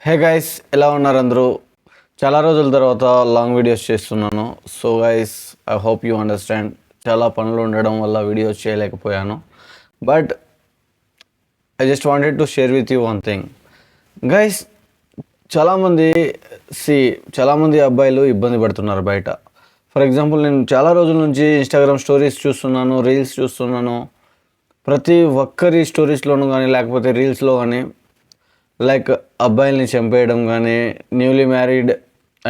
Hey guys, ఎలా ఉన్నారు అందరూ? చాలా రోజుల తర్వాత లాంగ్ వీడియోస్ చేస్తున్నాను. So guys, I hope you understand. చాలా పనులు ఉండడం వల్ల వీడియోస్ చేయలేకపోయాను. But I just wanted to share with you one thing. Guys, చాలామంది చాలామంది అబ్బాయిలు ఇబ్బంది పడుతున్నారు బయట. ఫర్ ఎగ్జాంపుల్, నేను చాలా రోజుల నుంచి ఇన్స్టాగ్రామ్ స్టోరీస్ చూస్తున్నాను, రీల్స్ చూస్తున్నాను. ప్రతి ఒక్కరి స్టోరీస్లోనూ కానీ లేకపోతే రీల్స్లో కానీ లైక్ అబ్బాయిల్ని చంపేయడం కానీ, న్యూలీ మ్యారీడ్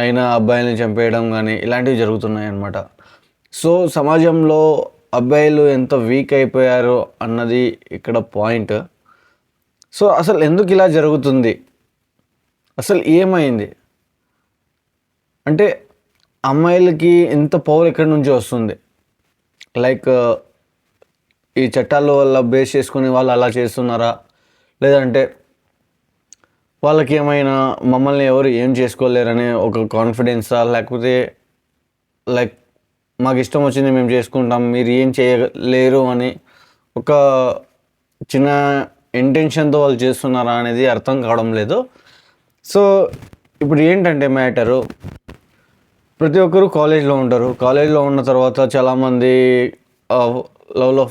అయిన అబ్బాయిల్ని చంపేయడం కానీ ఇలాంటివి జరుగుతున్నాయి అన్నమాట. సో సమాజంలో అబ్బాయిలు ఎంత వీక్ అయిపోయారో అన్నది ఇక్కడ పాయింట్. సో అసలు ఎందుకు ఇలా జరుగుతుంది? అసలు ఏమైంది అంటే అమ్మాయిలకి ఇంత పవర్ ఎక్కడి నుంచి వస్తుంది? లైక్ ఈ చట్టాల వల్ల బేస్ చేసుకుని వాళ్ళు అలా చేస్తున్నారా, లేదంటే వాళ్ళకి ఏమైనా మమ్మల్ని ఎవరు ఏం చేసుకోలేరనే ఒక కాన్ఫిడెన్సా, లేకపోతే లైక్ మాకు ఇష్టం వచ్చింది మేము చేసుకుంటాం, మీరు ఏం చేయలేరు అని ఒక చిన్న ఇంటెన్షన్తో వాళ్ళు చేస్తున్నారా అనేది అర్థం కావడం లేదు. సో ఇప్పుడు ఏంటంటే మ్యాటరు, ప్రతి ఒక్కరు కాలేజ్లో ఉంటారు. కాలేజ్లో ఉన్న తర్వాత చాలామంది లవ్లో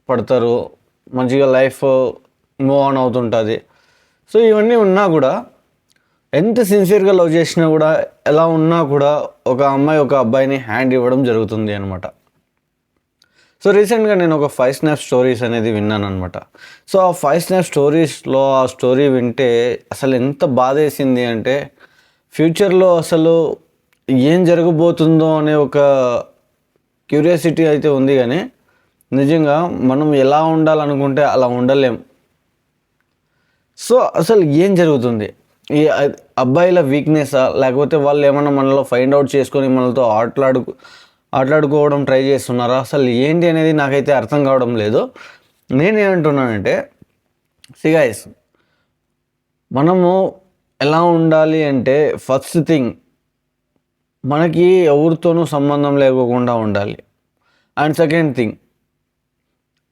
పడతారు, మంచిగా లైఫ్ మూవ్ ఆన్ అవుతుంటుంది. సో ఇవన్నీ ఉన్నా కూడా, ఎంత సిన్సియర్గా లవ్ చేసినా కూడా, ఎలా ఉన్నా కూడా ఒక అమ్మాయి ఒక అబ్బాయిని హ్యాండ్ ఇవ్వడం జరుగుతుంది అనమాట. సో రీసెంట్గా నేను ఒక 5 స్నాప్ స్టోరీస్ అనేది విన్నాను అనమాట. సో ఆ 5 స్నాప్ స్టోరీస్లో ఆ స్టోరీ వింటే అసలు ఎంత బాధ వేసింది అంటే, ఫ్యూచర్లో అసలు ఏం జరగబోతుందో అనే ఒక క్యూరియాసిటీ అయితే ఉంది, కానీ నిజంగా మనం ఎలా ఉండాలనుకుంటే అలా ఉండలేం. సో అసలు ఏం జరుగుతుంది? ఈ అబ్బాయిల వీక్నెస్సా, లేకపోతే వాళ్ళు ఏమన్నా మనలో ఫైండ్ అవుట్ చేసుకొని మనతో ఆటలాడుకోవడం ట్రై చేస్తున్నారా? అసలు ఏంటి అనేది నాకైతే అర్థం కావడం లేదు. నేనేమంటున్నానంటే, గైస్, మనము ఎలా ఉండాలి అంటే, ఫస్ట్ థింగ్ మనకి ఎవరితోనూ సంబంధం లేకోకుండా ఉండాలి. అండ్ సెకండ్ థింగ్,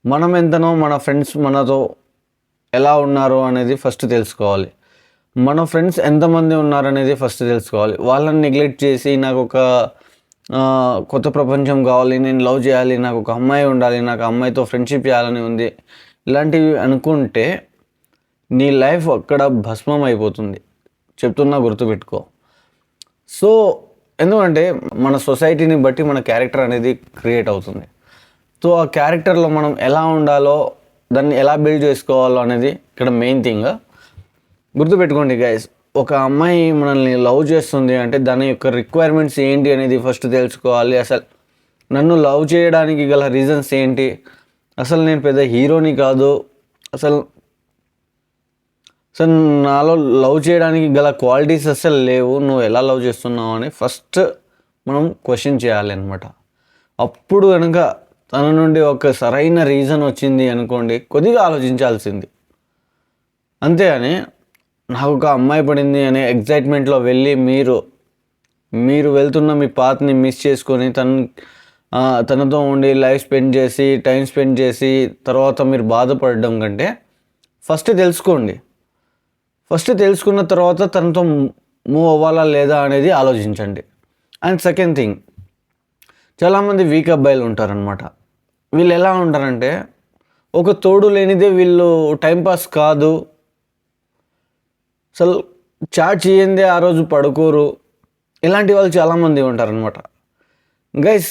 మనం ఎంతనో మన ఫ్రెండ్స్ మనతో ఎలా ఉన్నారు అనేది ఫస్ట్ తెలుసుకోవాలి. మన ఫ్రెండ్స్ ఎంతమంది ఉన్నారనేది ఫస్ట్ తెలుసుకోవాలి. వాళ్ళని నెగ్లెక్ట్ చేసి నాకు ఒక కొత్త ప్రపంచం కావాలి, నేను లవ్ చేయాలి, నాకు ఒక అమ్మాయి ఉండాలి, నాకు అమ్మాయితో ఫ్రెండ్షిప్ చేయాలని ఉంది, ఇలాంటివి అనుకుంటే నీ లైఫ్ అక్కడ భస్మం అయిపోతుంది. చెప్తున్నా, గుర్తుపెట్టుకో. సో ఎందుకంటే మన సొసైటీని బట్టి మన క్యారెక్టర్ అనేది క్రియేట్ అవుతుంది. సో ఆ క్యారెక్టర్లో మనం ఎలా ఉండాలో, దాన్ని ఎలా బిల్డ్ చేసుకోవాలో అనేది ఇక్కడ మెయిన్ థింగ్. గుర్తుపెట్టుకోండి గైస్, ఒక అమ్మాయి మనల్ని లవ్ చేస్తుంది అంటే దాని యొక్క రిక్వైర్మెంట్స్ ఏంటి అనేది ఫస్ట్ తెలుసుకోవాలి. అసలు నన్ను లవ్ చేయడానికి గల రీజన్స్ ఏంటి, అసలు నేను పెద్ద హీరోని కాదు, అసలు నాలో లవ్ చేయడానికి గల క్వాలిటీస్ అసలు లేవు, నువ్వు ఎలా లవ్ చేస్తున్నావు అని ఫస్ట్ మనం క్వశ్చన్ చేయాలి అనమాట. అప్పుడు కనుక తన నుండి ఒక సరైన రీజన్ వచ్చింది అనుకోండి, కొద్దిగా ఆలోచించాల్సింది. అంతేగాని నాకు ఒక అమ్మాయి పడింది అనే ఎగ్జైట్మెంట్లో వెళ్ళి మీరు వెళ్తున్న మీ పాత్ని మిస్ చేసుకొని తనతో ఉండి లైఫ్ స్పెండ్ చేసి, టైం స్పెండ్ చేసి తర్వాత మీరు బాధపడడం కంటే ఫస్ట్ తెలుసుకోండి. ఫస్ట్ తెలుసుకున్న తర్వాత తనతో మూవ్ అవ్వాలా లేదా అనేది ఆలోచించండి. అండ్ సెకండ్ థింగ్, చాలామంది వీక్ అబ్బాయిలు ఉంటారనమాట. వీళ్ళు ఎలా ఉంటారంటే, ఒక తోడు లేనిదే వీళ్ళు టైంపాస్ కాదు, అసలు చాట్ చేయందే ఆ రోజు పడుకోరు, ఇలాంటి వాళ్ళు చాలామంది ఉంటారనమాట. గైస్,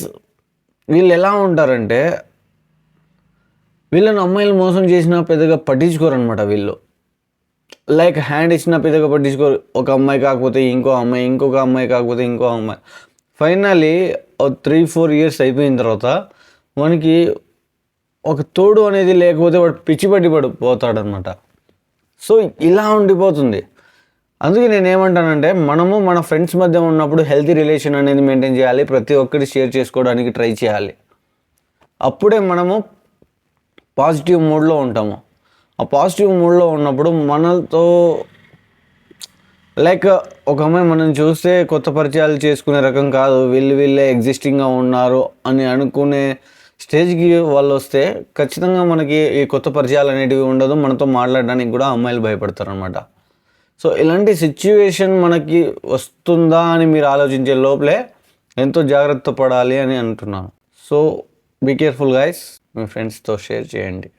వీళ్ళు ఎలా ఉంటారంటే, వీళ్ళని అమ్మాయిలు మోసం చేసినా పెద్దగా పట్టించుకోరనమాట. వీళ్ళు లైక్ హ్యాండ్ ఇచ్చినా పెద్దగా పట్టించుకోరు. ఒక అమ్మాయి కాకపోతే ఇంకో అమ్మాయి, ఇంకొక అమ్మాయి కాకపోతే ఇంకో అమ్మాయి. ఫైనల్లీ 3-4 ఇయర్స్ అయిపోయిన తర్వాత మనకి ఒక తోడు అనేది లేకపోతే వాడు పిచ్చి పడిపోతాడనమాట. సో ఇలా ఉండిపోతుంది. అందుకే నేను ఏమంటానంటే, మనము మన ఫ్రెండ్స్ మధ్య ఉన్నప్పుడు హెల్తీ రిలేషన్ అనేది మెయింటైన్ చేయాలి. ప్రతి ఒక్కటి షేర్ చేసుకోవడానికి ట్రై చేయాలి. అప్పుడే మనము పాజిటివ్ మూడ్లో ఉంటాము. ఆ పాజిటివ్ మూడ్లో ఉన్నప్పుడు మనతో లైక్ ఒక అమ్మాయి మనం చూస్తే కొత్త పరిచయాలు చేసుకునే రకం కాదు, వీళ్ళే ఎగ్జిస్టింగ్గా ఉన్నారు అని అనుకునే స్టేజ్కి వాళ్ళు వస్తే ఖచ్చితంగా మనకి ఈ కొత్త పరిచయాలు అనేటివి ఉండదు. మనతో మాట్లాడడానికి కూడా అమ్మాయిలు భయపడతారు అనమాట. సో ఇలాంటి సిచ్యువేషన్ మనకి వస్తుందా అని మీరు ఆలోచించే లోపలే ఎంతో జాగ్రత్త పడాలి అని అంటున్నాను. సో బీ కేర్ఫుల్ గైస్, మీ ఫ్రెండ్స్తో షేర్ చేయండి.